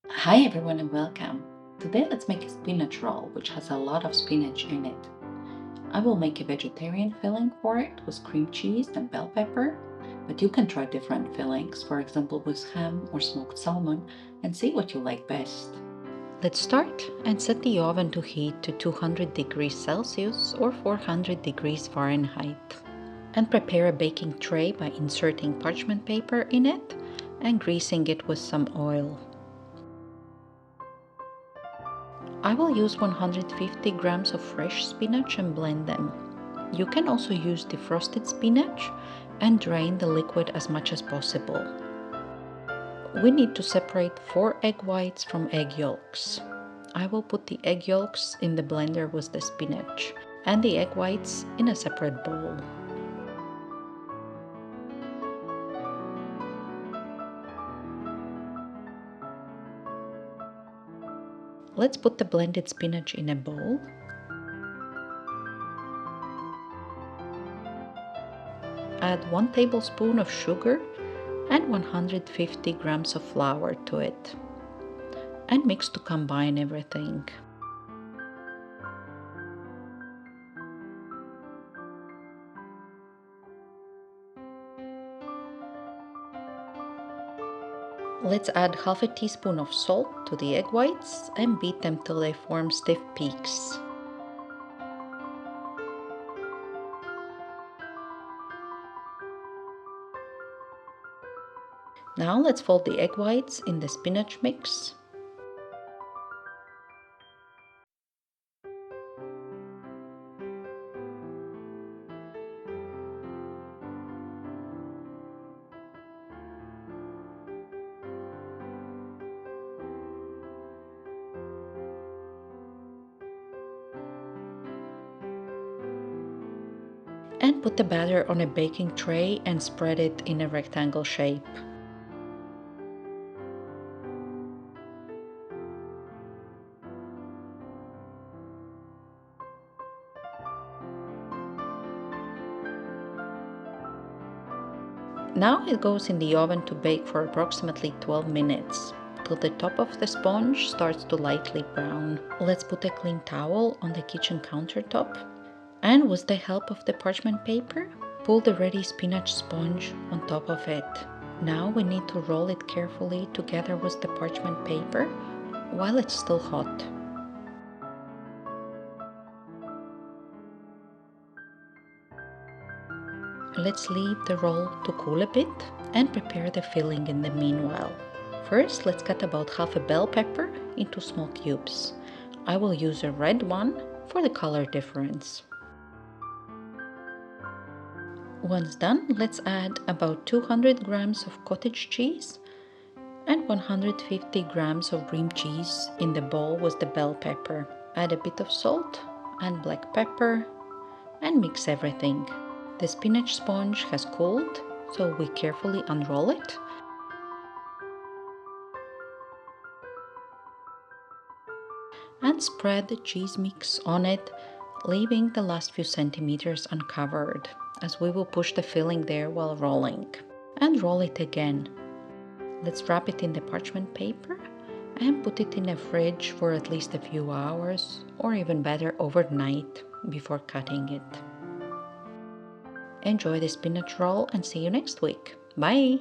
Hi everyone and welcome. Today let's make a spinach roll which has a lot of spinach in it. I will make a vegetarian filling for it with cream cheese and bell pepper, but you can try different fillings, for example with ham or smoked salmon, and see what you like best. Let's start and set the oven to heat to 200 degrees Celsius or 400 degrees Fahrenheit. And prepare a baking tray by inserting parchment paper in it and greasing it with some oil. I will use 150 grams of fresh spinach and blend them. You can also use defrosted spinach and drain the liquid as much as possible. We need to separate 4 egg whites from egg yolks. I will put the egg yolks in the blender with the spinach and the egg whites in a separate bowl. Let's put the blended spinach in a bowl. Add 1 tablespoon of sugar and 150 grams of flour to it, and mix to combine everything. Let's add half a teaspoon of salt to the egg whites and beat them till they form stiff peaks. Now let's fold the egg whites in the spinach mix. And put the batter on a baking tray and spread it in a rectangle shape. Now it goes in the oven to bake for approximately 12 minutes, till the top of the sponge starts to lightly brown. Let's put a clean towel on the kitchen countertop, and with the help of the parchment paper, pull the ready spinach sponge on top of it. Now we need to roll it carefully together with the parchment paper while it's still hot. Let's leave the roll to cool a bit and prepare the filling in the meanwhile. First, let's cut about half a bell pepper into small cubes. I will use a red one for the color difference. Once done, let's add about 200 grams of cottage cheese and 150 grams of cream cheese in the bowl with the bell pepper. Add a bit of salt and black pepper and mix everything. The spinach sponge has cooled, so we carefully unroll it. And spread the cheese mix on it, leaving the last few centimeters uncovered, as we will push the filling there while rolling. And roll it again. Let's wrap it in the parchment paper and put it in a fridge for at least a few hours, or even better, overnight before cutting it. Enjoy the spinach roll and see you next week. Bye!